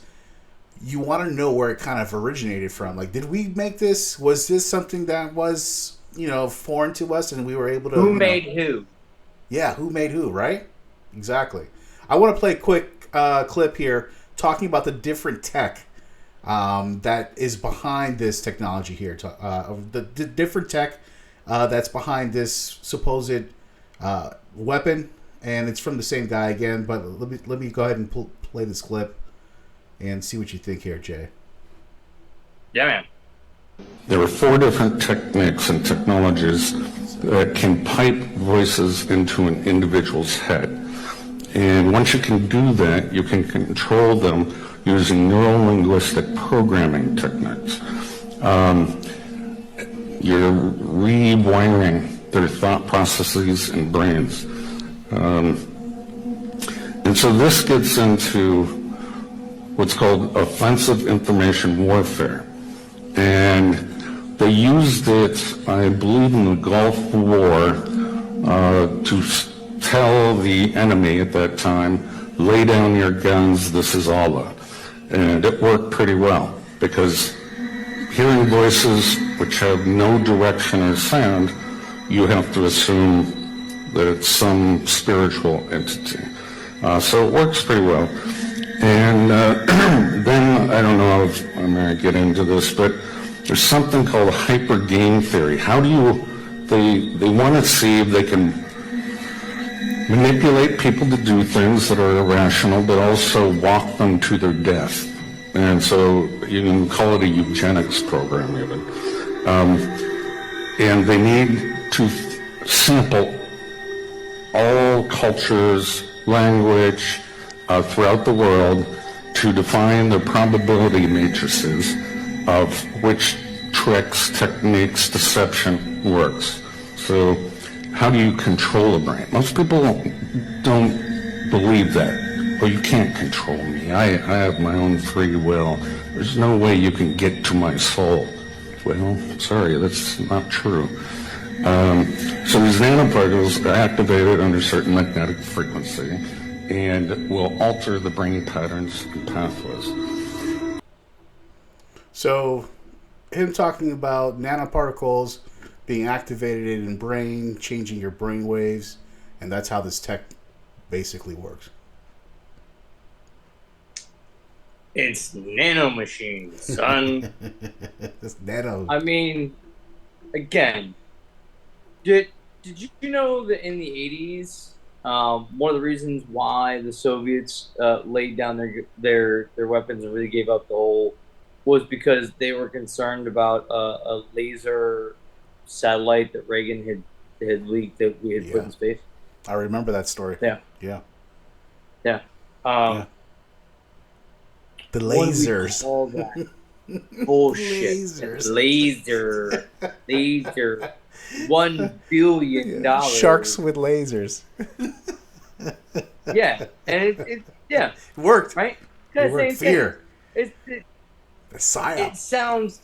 you want to know where it kind of originated from. Like, did we make this? Was this something that was, foreign to us, and we were able to... Who made who? Yeah, who made who, right? Exactly. I want to play a quick clip here talking about the different tech that is behind this technology here. The different tech that's behind this supposed weapon, and it's from the same guy again. But let me go ahead and play this clip and see what you think here, Jay. Yeah, man. There are 4 different techniques and technologies that can pipe voices into an individual's head. And once you can do that, you can control them using neuro-linguistic programming techniques. You're rewiring their thought processes and brains. And so this gets into what's called offensive information warfare. And they used it, I believe, in the Gulf War to tell the enemy at that time, lay down your guns, this is Allah. And it worked pretty well because hearing voices which have no direction or sound, you have to assume that it's some spiritual entity. So it works pretty well. And then, I don't know if I'm going to get into this, but there's something called hyper game theory. How do you, they want to see if they can manipulate people to do things that are irrational, but also walk them to their death. And so you can call it a eugenics program even. And they need to sample all cultures, language throughout the world to define the probability matrices of which tricks, techniques, deception works. So how do you control a brain? Most people don't believe that. Well, you can't control me. I have my own free will. There's no way you can get to my soul. Well, sorry, that's not true. So these nanoparticles are activated under certain magnetic frequency and will alter the brain patterns and pathways. So him talking about nanoparticles being activated in the brain, changing your brain waves, and that's how this tech basically works. It's nanomachines, son. It's nano. I mean, again, did you know that in the 80s, one of the reasons why the Soviets laid down their weapons and really gave up the whole was because they were concerned about a laser satellite that Reagan had leaked that we had put in space. I remember that story. Yeah. Yeah. Yeah. The lasers. All that bullshit. Laser. $1 billion. Sharks with lasers. Yeah, and it worked, right? It worked. Fear. The psyop.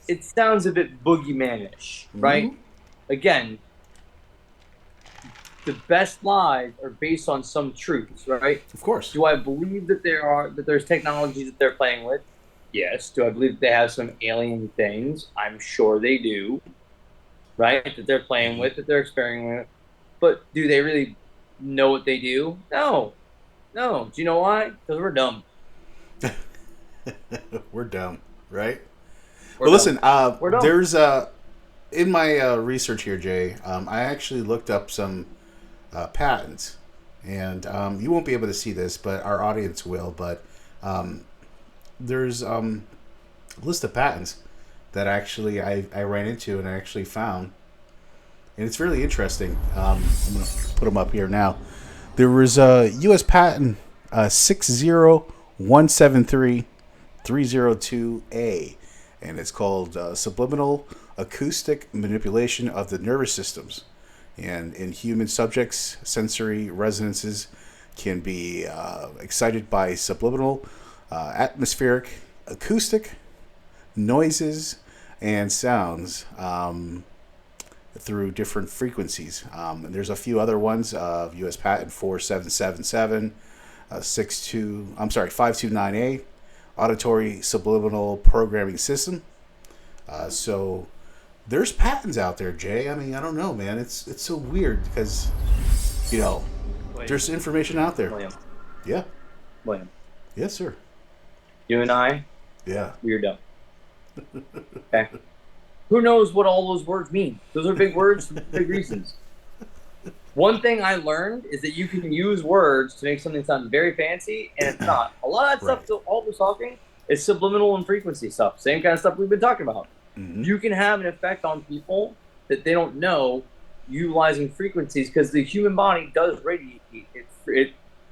It sounds a bit boogeyman-ish, right? Again, the best lies are based on some truths, right? Of course. Do I believe that there's technologies that they're playing with? Yes. Do I believe that they have some alien things? I'm sure they do. Right? That they're playing with, that they're experimenting with. But do they really know what they do? No. Do you know why? Because we're dumb. We're dumb, right? We're listen, We're dumb. There's in my research here, Jay, I actually looked up some patents, and you won't be able to see this, but our audience will. But there's a list of patents that actually I ran into and I actually found, and it's really interesting. I'm going to put them up here now. There was a U.S. patent 60173-302A, and it's called subliminal acoustic manipulation of the nervous systems. And in human subjects, sensory resonances can be excited by subliminal, atmospheric, acoustic, noises, and sounds through different frequencies. And there's a few other ones. U.S. Patent 4777, 529A, auditory subliminal programming system. So there's patents out there, Jay. I mean, I don't know, man. It's so weird because, there's information out there. William. Yeah. William. Yes, sir. You and I. Yeah. We're dumb. Okay. Who knows what all those words mean? Those are big words for big reasons. One thing I learned is that you can use words to make something sound very fancy, and it's not. A lot of that stuff, all we're talking, is subliminal and frequency stuff. Same kind of stuff we've been talking about. Mm-hmm. You can have an effect on people that they don't know utilizing frequencies because the human body does radiate.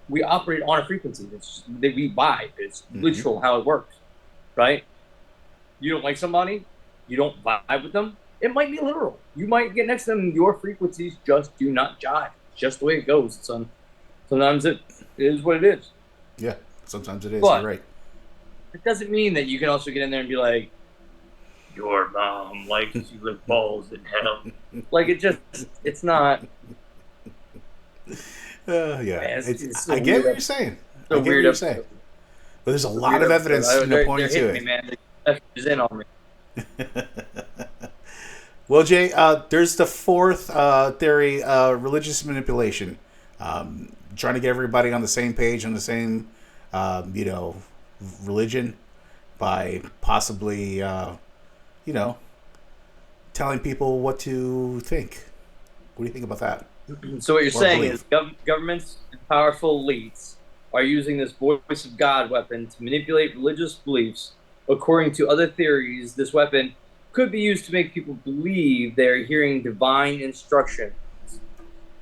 We operate on a frequency. It's that we vibe. It's literal how it works, right? You don't like somebody, you don't vibe with them. It might be literal. You might get next to them, and your frequencies just do not jive. It's just the way it goes. Sometimes it is what it is. Yeah, sometimes it is. But you're right. It doesn't mean that you can also get in there and be like, your mom likes you with balls in hell. Like, it's not. Yeah, it's I get what you're saying. I get what you're saying. But there's a lot of evidence pointing to it. Me, man. They're in on me. Well, Jay, there's the fourth theory, religious manipulation. Trying to get everybody on the same page, on the same, religion by possibly, telling people what to think. What do you think about that? So what you're saying is governments and powerful elites are using this voice of God weapon to manipulate religious beliefs. According to other theories, this weapon could be used to make people believe they're hearing divine instructions,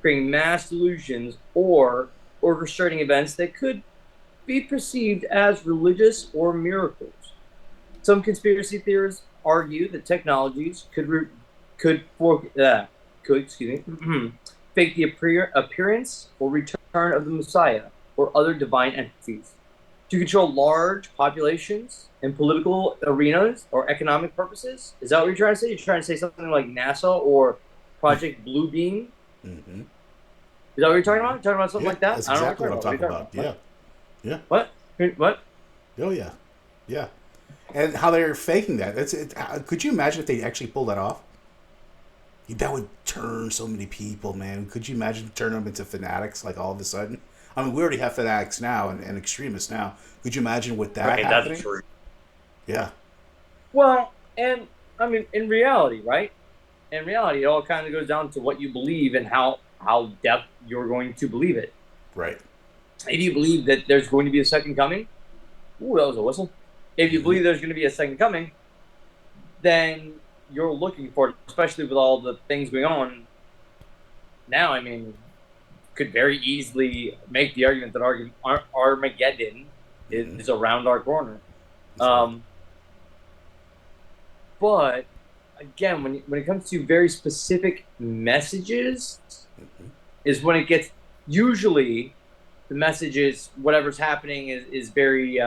creating mass delusions, or orchestrating events that could be perceived as religious or miracles. Some conspiracy theorists argue that technologies could fake the appearance or return of the Messiah or other divine entities to control large populations in political arenas or economic purposes. Is that what you're trying to say? You're trying to say something like NASA or Project Blue Beam? Mm-hmm. Is that what you're talking about? You're talking about something like that? That's exactly what I'm talking about. Yeah. Yeah. What? Oh, yeah. Yeah. And how they're faking that. Could you imagine if they actually pulled that off? That would turn so many people, man. Could you imagine turning them into fanatics like all of a sudden? I mean, we already have fanatics now and extremists now. Could you imagine with that happening? That's true. Yeah. Well, and I mean, in reality, right? In reality, it all kind of goes down to what you believe and how depth you're going to believe it. Right. If you believe that there's going to be a second coming, ooh, that was a whistle. If you believe there's going to be a second coming, then you're looking for it, especially with all the things going on now. I mean, could very easily make the argument that Armageddon is around our corner. But again, when it comes to very specific messages, is when it gets, usually the message is whatever's happening is very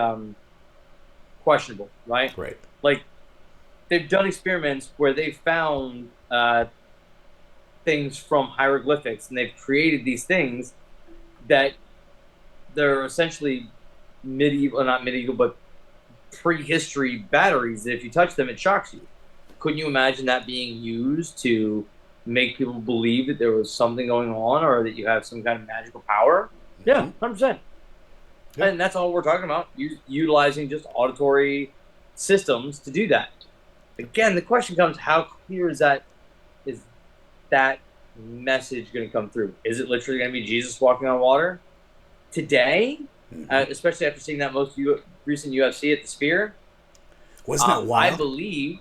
questionable, right? Right. Like, they've done experiments where they found things from hieroglyphics, and they've created these things that they're essentially not medieval, but prehistory batteries that if you touch them, it shocks you. Couldn't you imagine that being used to make people believe that there was something going on or that you have some kind of magical power? Yeah, 100%. Yeah. And that's all we're talking about, utilizing just auditory systems to do that. Again, the question comes, how clear is that message going to come through? Is it literally going to be Jesus walking on water? Today, especially after seeing that most recent UFC at the Sphere. Wasn't that wild? I believe.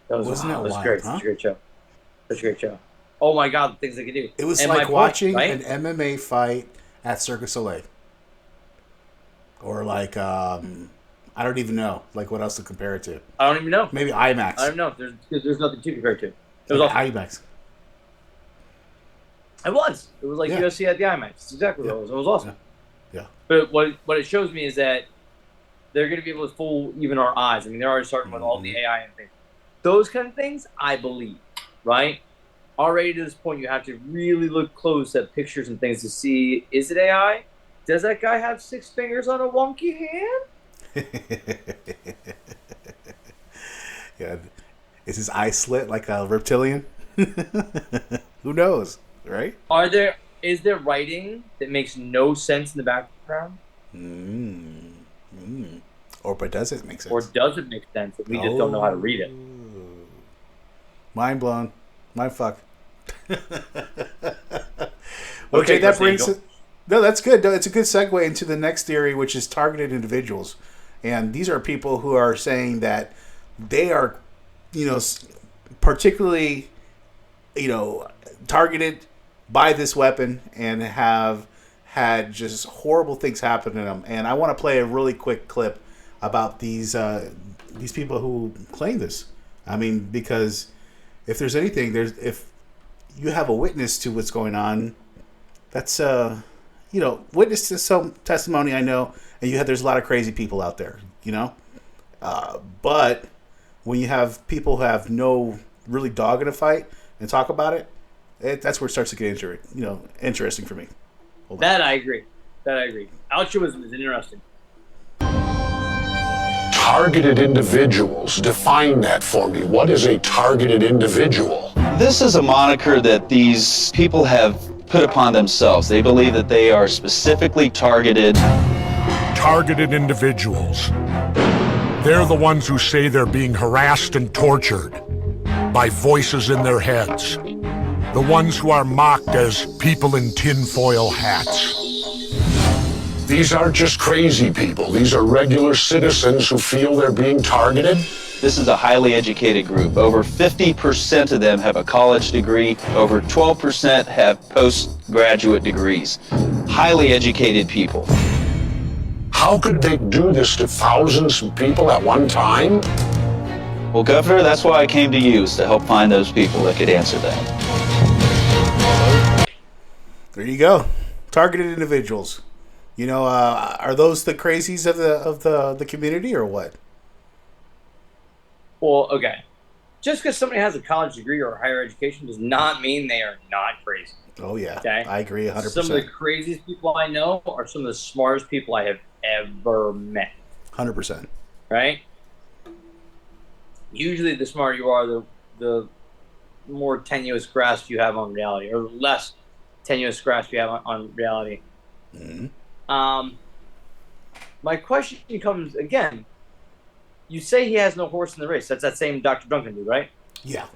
Wasn't that wild? Great. Huh? Such a great show. Such a great show. Oh my God, the things they can do. It was and like watching point, right? an MMA fight at Cirque du Soleil. Or like, I don't even know, like what else to compare it to. I don't even know. Maybe IMAX. I don't know. There's nothing to compare it to. It was awesome. IMAX. It was like UFC at the IMAX. It's exactly what it was. It was awesome. Yeah. But what it shows me is that they're going to be able to fool even our eyes. I mean, they're already starting with all the AI and things. Those kind of things, I believe, right? Already to this point, you have to really look close at pictures and things to see, is it AI? Does that guy have 6 fingers on a wonky hand? Yeah. Is his eye slit like a reptilian? Who knows, right? Is there writing that makes no sense in the background? But does it make sense? Or does it make sense if we just don't know how to read it? Mind blown. Mind fuck. Okay, that brings it. No, that's good. No, it's a good segue into the next theory, which is targeted individuals. And these are people who are saying that they are, particularly, targeted by this weapon and have had just horrible things happen to them. And I want to play a really quick clip about these people who claim this. I mean, because if there's anything, if you have a witness to what's going on, that's witness to some testimony, I know, and there's a lot of crazy people out there, but when you have people who have no really dog in a fight and talk about it, that's where it starts to get interesting for me. That I agree. Altruism is interesting. targeted individuals. Define that for me. What is a targeted individual? This is a moniker that these people have put upon themselves. They believe that they are specifically targeted. Targeted individuals. They're the ones who say they're being harassed and tortured by voices in their heads. The ones who are mocked as people in tinfoil hats. These aren't just crazy people. These are regular citizens who feel they're being targeted. This is a highly educated group. Over 50% of them have a college degree. Over 12% have postgraduate degrees. Highly educated people. How could they do this to thousands of people at one time? Well, Governor, that's why I came to you, is to help find those people that could answer that. There you go. Targeted individuals. You know, are those the crazies of the community or what? Well, okay. Just because somebody has a college degree or higher education does not mean they are not crazy. Oh, yeah. Okay? I agree 100%. Some of the craziest people I know are some of the smartest people I have ever met. 100%. Right? Usually the smarter you are, the more tenuous grasp you have on reality, or less tenuous grasp you have on reality. Mm-hmm. My question comes again. You say he has no horse in the race. That's that same Dr. Duncan dude, right? Yeah.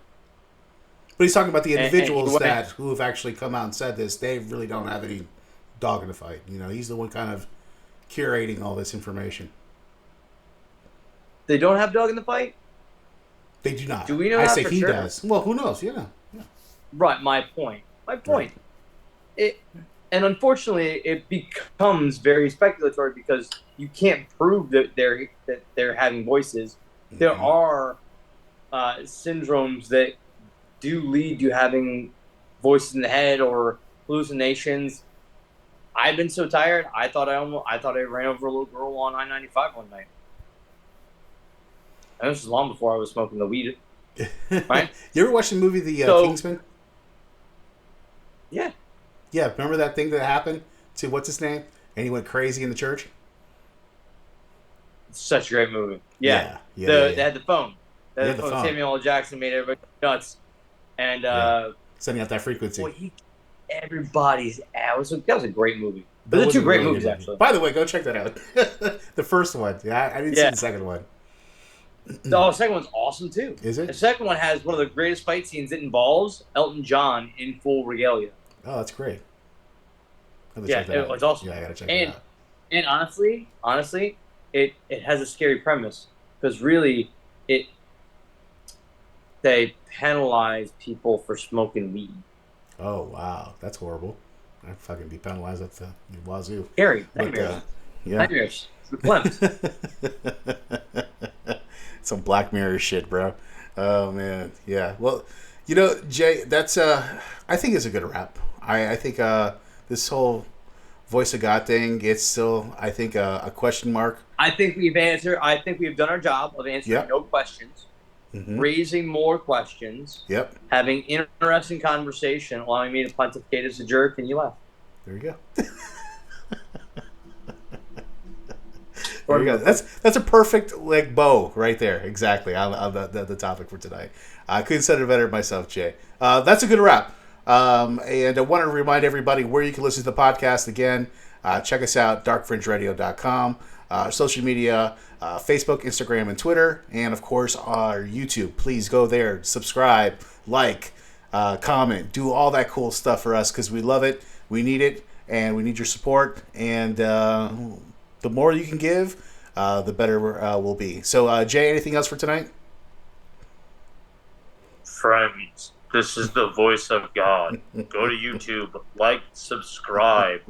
But he's talking about the individuals and who have actually come out and said this. They really don't have any dog in the fight. You know, he's the one kind of curating all this information. They don't have dog in the fight? They do not. Do we know I that say for he sure? does. Well, who knows? Yeah. Right, my point. Right. And unfortunately, it becomes very speculatory because you can't prove that they're having voices. Mm-hmm. There are syndromes that do lead to having voices in the head or hallucinations. I've been so tired. I thought I ran over a little girl on I-95 one night. And this was long before I was smoking the weed. Right? You ever watch the movie The Kingsman? Yeah. Yeah, remember that thing that happened to what's his name? And he went crazy in the church? Such a great movie. Yeah. They had the phone. They had the phone. Samuel L. Jackson made everybody nuts. And sending out that frequency. Boy, everybody's out. That was a great movie. Those are two great movies, actually. By the way, go check that out. The first one. Yeah, I didn't see the second one. The second one's awesome, too. Is it? The second one has one of the greatest fight scenes. It involves Elton John in full regalia. Oh, that's great. It's awesome. Yeah, I gotta check it out. And honestly, it has a scary premise because really, they penalize people for smoking weed. Oh wow, that's horrible. I'd fucking be penalized at the wazoo. Scary. Nightmares. Some Black Mirror shit, bro. Oh man, yeah. Well, you know, Jay, that's I think it's a good wrap. I think this whole voice of God thing, it's still, I think, a question mark. I think we've done our job of answering no questions, raising more questions, having interesting conversation, allowing me to pontificate as a jerk, and you laugh. There you go. There you go. That's a perfect bow right there. Exactly on the topic for tonight. I couldn't said it better myself, Jay. That's a good wrap. And I want to remind everybody where you can listen to the podcast again. Check us out, darkfringeradio.com. Social media, Facebook, Instagram, and Twitter. And, of course, our YouTube. Please go there, subscribe, like, comment, do all that cool stuff for us because we love it, we need it, and we need your support. And the more you can give, the better we'll be. So, Jay, anything else for tonight? Friends, this is the voice of God. Go to YouTube, like, subscribe,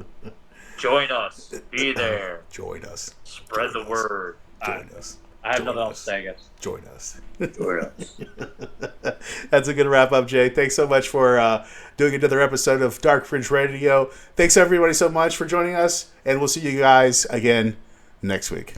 join us, be there. Join us. Spread the word. Join us. I have nothing else to say, I guess. Join us. Join us. That's a good wrap up, Jay. Thanks so much for doing another episode of Dark Fringe Radio. Thanks everybody so much for joining us, and we'll see you guys again next week.